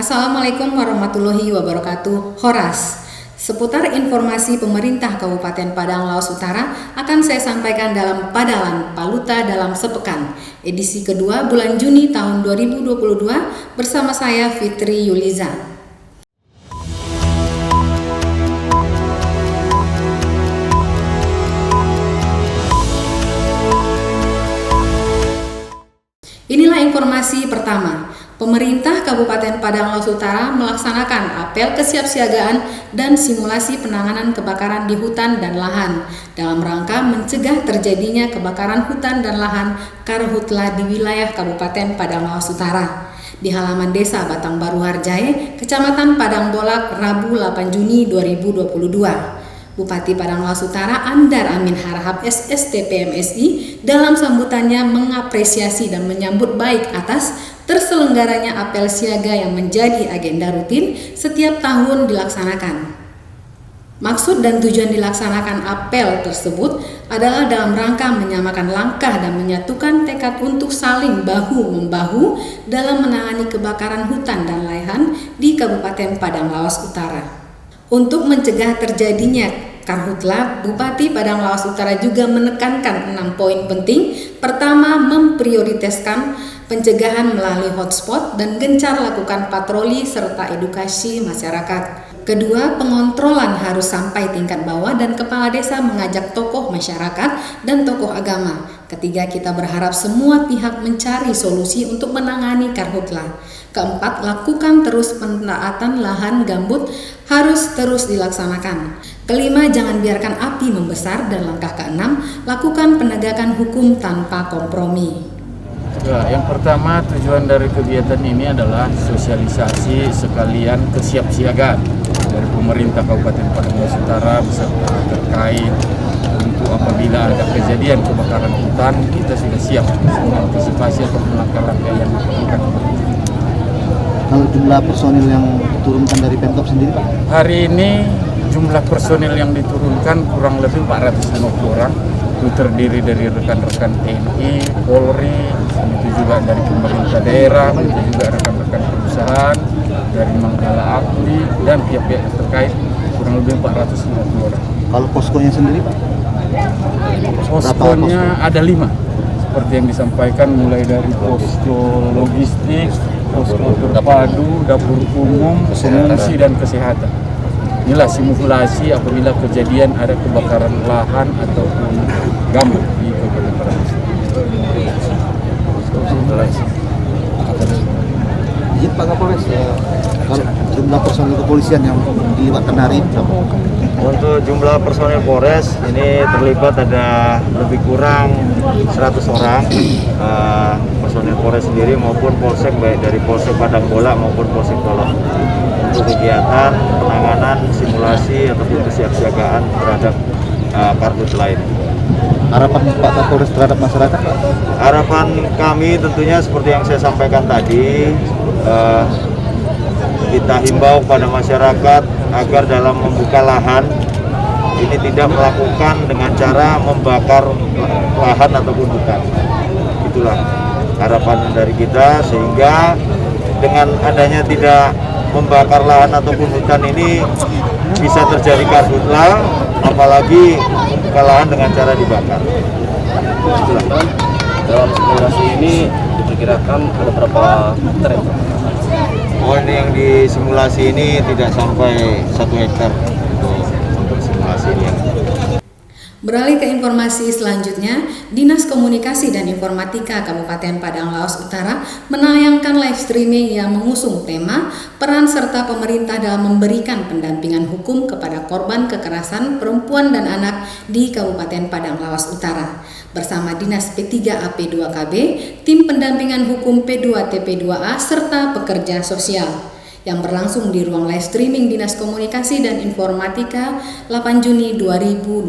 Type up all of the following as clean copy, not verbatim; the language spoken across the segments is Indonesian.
Assalamualaikum warahmatullahi wabarakatuh. Horas, seputar informasi pemerintah Kabupaten Padang Laos Utara akan saya sampaikan dalam Padalan Paluta dalam Sepekan, edisi kedua bulan Juni tahun 2022 bersama saya Fitri Yuliza. Inilah informasi pertama. Pemerintah Kabupaten Padang Laos Utara melaksanakan apel kesiapsiagaan dan simulasi penanganan kebakaran di hutan dan lahan dalam rangka mencegah terjadinya kebakaran hutan dan lahan karhutla di wilayah Kabupaten Padang Laos Utara. Di halaman Desa Batang Baru Harjai, Kecamatan Padang Bolak, Rabu 8 Juni 2022. Bupati Padang Laos Utara Andar Amin Harahap SSTP MSI dalam sambutannya mengapresiasi dan menyambut baik atas terselenggaranya apel siaga yang menjadi agenda rutin setiap tahun dilaksanakan. Maksud dan tujuan dilaksanakan apel tersebut adalah dalam rangka menyamakan langkah dan menyatukan tekad untuk saling bahu-membahu dalam menangani kebakaran hutan dan lahan di Kabupaten Padang Laos Utara. Untuk mencegah terjadinya karhutla, Bupati Padang Laos Utara juga menekankan 6 poin penting. Pertama, memprioritaskan pencegahan melalui hotspot dan gencar lakukan patroli serta edukasi masyarakat. Kedua, pengontrolan harus sampai tingkat bawah dan kepala desa mengajak tokoh masyarakat dan tokoh agama. Ketiga, kita berharap semua pihak mencari solusi untuk menangani karhutla. Keempat, lakukan terus penataan lahan gambut harus terus dilaksanakan. Kelima, jangan biarkan api membesar. Dan langkah keenam, lakukan penegakan hukum tanpa kompromi. Ya, yang pertama tujuan dari kegiatan ini adalah sosialisasi sekalian kesiapsiagaan dari pemerintah Kabupaten Padang Laos Utara beserta terkait untuk apabila ada kejadian kebakaran hutan kita sudah siap mengantisipasi atau langkah-langkah yang diperlukan. Kalau jumlah personil yang diturunkan dari Pemkab sendiri, Pak? Hari ini jumlah personil yang diturunkan kurang lebih 450 orang. Itu terdiri dari rekan-rekan TNI, Polri, itu juga dari pemerintah daerah, itu juga rekan-rekan perusahaan, dari Manggala Agri, dan pihak-pihak terkait kurang lebih 450 orang. Kalau poskonya sendiri, Pak? Poskonya ada 5, seperti yang disampaikan mulai dari posko logistik, posko terpadu, dapur umum, pengungsi dan kesehatan. Inilah simulasi apabila kejadian ada kebakaran lahan ataupun gambut di Kabupaten Padang Laos. Izin Pak Kapolres, kalau jumlah personil kepolisian yang dilibatkan hari ini berapa? Untuk jumlah personil Polres ini terlibat ada lebih kurang 100 orang personil Polres sendiri maupun Polsek, baik dari Polsek Padang Bola maupun Polsek Tolong, untuk kegiatan penanganan simulasi ataupun kesiapsiagaan terhadap karhutla lain. Harapan Pak Kapolres terhadap masyarakat, Pak? Harapan kami tentunya seperti yang saya sampaikan tadi, kita himbau pada masyarakat agar dalam membuka lahan ini tidak melakukan dengan cara membakar lahan ataupun hutan. Itulah harapan dari kita, sehingga dengan adanya tidak membakar lahan ataupun hutan ini bisa terjadi karhutla, apalagi membuka lahan dengan cara dibakar. Itulah. Dalam simulasi ini diperkirakan ada berapa hektar? Oh, ini yang di simulasi ini tidak sampai 1 hektar untuk simulasi ini. Beralih ke informasi selanjutnya, Dinas Komunikasi dan Informatika Kabupaten Padang Laos Utara menayangkan live streaming yang mengusung tema peran serta pemerintah dalam memberikan pendampingan hukum kepada korban kekerasan perempuan dan anak di Kabupaten Padang Laos Utara. Bersama Dinas P3AP2KB, tim pendampingan hukum P2TP2A serta pekerja sosial, yang berlangsung di ruang live streaming Dinas Komunikasi dan Informatika 8 Juni 2022.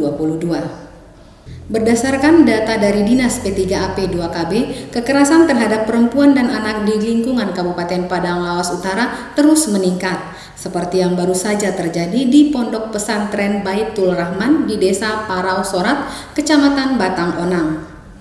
Berdasarkan data dari Dinas P3AP2KB, kekerasan terhadap perempuan dan anak di lingkungan Kabupaten Padang Laos Utara terus meningkat, seperti yang baru saja terjadi di Pondok Pesantren Baitul Rahman di Desa Parau Sorat, Kecamatan Batang Onang.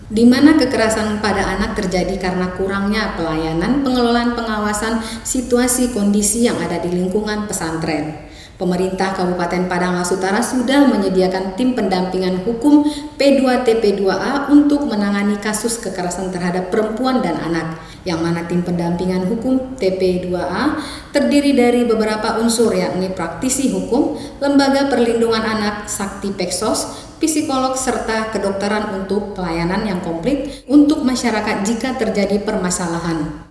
di mana kekerasan pada anak terjadi karena kurangnya pelayanan, pengelolaan, pengawasan situasi kondisi yang ada di lingkungan pesantren. Pemerintah Kabupaten Padang Lawas Utara sudah menyediakan tim pendampingan hukum P2TP2A untuk menangani kasus kekerasan terhadap perempuan dan anak, yang mana tim pendampingan hukum TP2A terdiri dari beberapa unsur yakni praktisi hukum, lembaga perlindungan anak, sakti peksos, psikolog, serta kedokteran untuk pelayanan yang komplit untuk masyarakat jika terjadi permasalahan.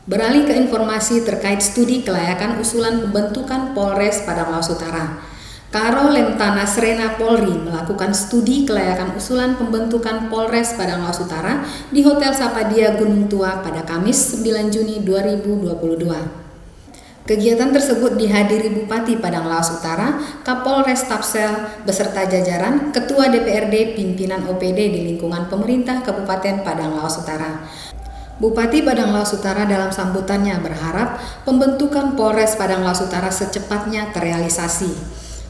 Beralih ke informasi terkait studi kelayakan usulan pembentukan Polres Padang Lawas Utara. Karo Lemtana Srena Polri melakukan studi kelayakan usulan pembentukan Polres Padang Lawas Utara di Hotel Sapadia Gunung Tua pada Kamis 9 Juni 2022. Kegiatan tersebut dihadiri Bupati Padang Lawas Utara, Kapolres Tapsel beserta jajaran, Ketua DPRD, pimpinan OPD di lingkungan pemerintah Kabupaten Padang Lawas Utara. Bupati Padang Lawas Utara dalam sambutannya berharap pembentukan Polres Padang Lawas Utara secepatnya terrealisasi.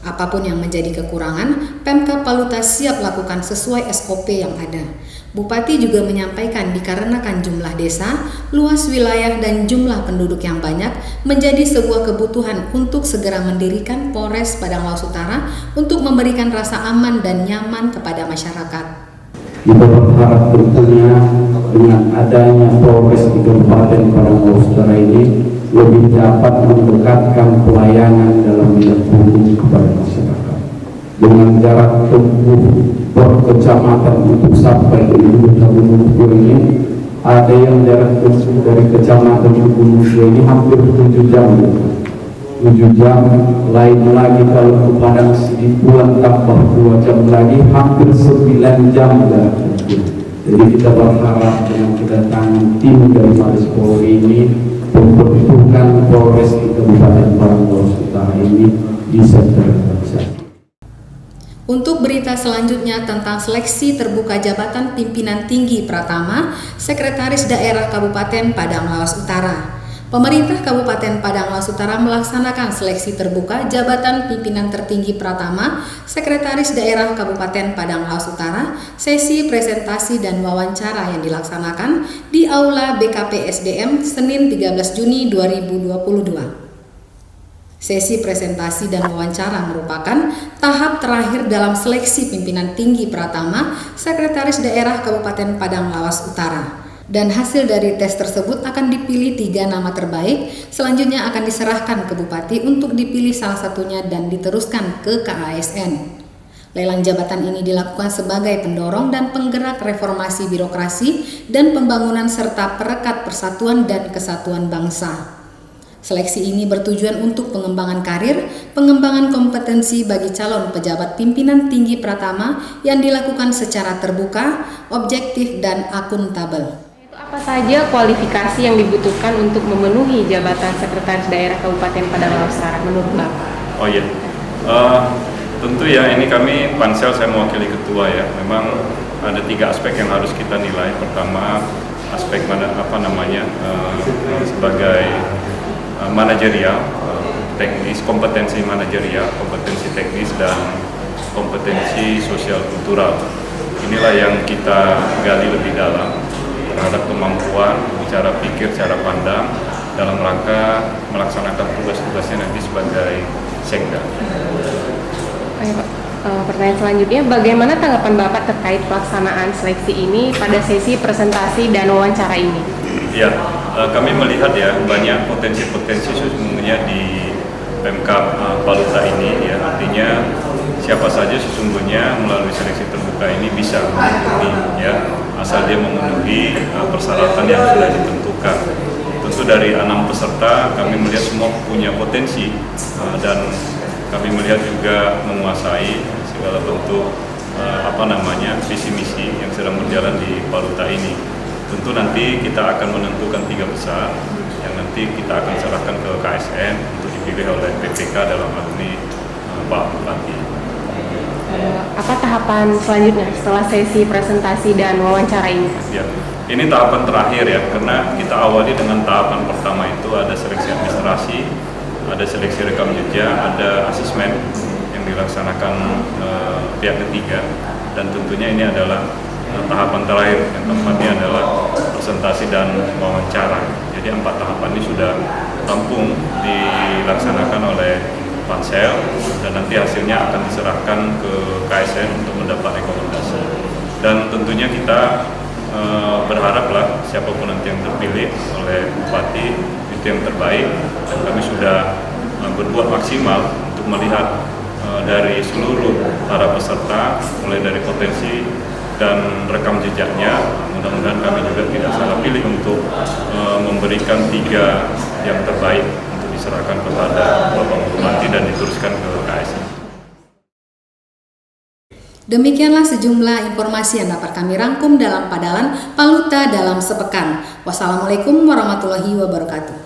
Apapun yang menjadi kekurangan, Pemkab Paluta siap lakukan sesuai SOP yang ada. Bupati juga menyampaikan dikarenakan jumlah desa, luas wilayah dan jumlah penduduk yang banyak menjadi sebuah kebutuhan untuk segera mendirikan Polres Padang Lawas Utara untuk memberikan rasa aman dan nyaman kepada masyarakat. Kita berharap tentunya dengan adanya Polres di Kabupaten Padang Lawas Utara ini lebih dapat mendekatkan pelayanan dalam bidang hukum kepada masyarakat. Dengan jarak tempuh per kecamatan untuk sampai ke Ibu Gunung Tua ini, ada yang jarak tempuh dari kecamatan Gunung Tua ini hampir 7 jam. 7 jam, lain lagi kalau ke Padang Sidipuan tambah 2 jam lagi, hampir 9 jam lagi. Jadi kita berharap dengan kedatangan tim dari Mabes Polri ini, pembentukan Polres di Kabupaten Padang Lawas Utara ini bisa terrealisasi. Untuk berita selanjutnya tentang seleksi terbuka jabatan pimpinan tinggi Pratama, Sekretaris Daerah Kabupaten Padang Lawas Utara. Pemerintah Kabupaten Padang Lawas Utara melaksanakan seleksi terbuka jabatan pimpinan tertinggi Pratama, Sekretaris Daerah Kabupaten Padang Lawas Utara, sesi presentasi dan wawancara yang dilaksanakan di Aula BKP SDM Senin 13 Juni 2022. Sesi presentasi dan wawancara merupakan tahap terakhir dalam seleksi pimpinan tinggi Pratama, Sekretaris Daerah Kabupaten Padang Lawas Utara. Dan hasil dari tes tersebut akan dipilih 3 nama terbaik, selanjutnya akan diserahkan ke Bupati untuk dipilih salah satunya dan diteruskan ke KASN. Lelang jabatan ini dilakukan sebagai pendorong dan penggerak reformasi birokrasi dan pembangunan serta perekat persatuan dan kesatuan bangsa. Seleksi ini bertujuan untuk pengembangan karir, pengembangan kompetensi bagi calon pejabat pimpinan tinggi Pratama yang dilakukan secara terbuka, objektif, dan akuntabel. Apa saja kualifikasi yang dibutuhkan untuk memenuhi jabatan Sekretaris Daerah Kabupaten Padang Lawas Utara menurut Bapak? Oh iya, tentu ya ini kami pansel, saya mewakili ketua ya. Memang ada 3 aspek yang harus kita nilai. Pertama, aspek sebagai manajerial, teknis, kompetensi manajerial, kompetensi teknis, dan kompetensi sosial kultural. Inilah yang kita gali lebih dalam terhadap kemampuan, cara pikir, cara pandang dalam rangka melaksanakan tugas-tugasnya nanti sebagai Sekda. Pertanyaan selanjutnya, bagaimana tanggapan Bapak terkait pelaksanaan seleksi ini pada sesi presentasi dan wawancara ini? Ya, kami melihat ya banyak potensi-potensi sesungguhnya di Pemkab Paluta ini ya, artinya siapa saja sesungguhnya melalui seleksi terbuka ini bisa memenuhi ya, asal dia memenuhi persyaratan yang sudah ditentukan. Tentu dari 6 peserta kami melihat semua punya potensi dan kami melihat juga menguasai segala bentuk visi misi yang sedang berjalan di Paluta ini. Tentu nanti kita akan menentukan 3 besar yang nanti kita akan serahkan ke KSN untuk dipilih oleh PPK dalam hal ini Pak Bupati. Apa tahapan selanjutnya setelah sesi presentasi dan wawancara ini? Ya, ini tahapan terakhir ya, karena kita awali dengan tahapan pertama itu ada seleksi administrasi, ada seleksi rekam jejak, ada asesmen yang dilaksanakan pihak ketiga, dan tentunya ini adalah tahapan terakhir yang keempatnya adalah presentasi dan wawancara. Jadi 4 tahapan ini sudah rampung dilaksanakan oleh Pansel dan nanti hasilnya akan diserahkan ke KSN untuk mendapat rekomendasi. Dan tentunya kita berharaplah siapapun nanti yang terpilih oleh Bupati itu yang terbaik, dan kami sudah berbuat maksimal untuk melihat dari seluruh para peserta, mulai dari potensi dan rekam jejaknya. Mudah-mudahan kami juga tidak salah pilih untuk memberikan 3 yang terbaik untuk diserahkan kepada Bapak Bupati dan diteruskan ke KSN. Demikianlah sejumlah informasi yang dapat kami rangkum dalam Padalan Paluta dalam sepekan. Wassalamualaikum warahmatullahi wabarakatuh.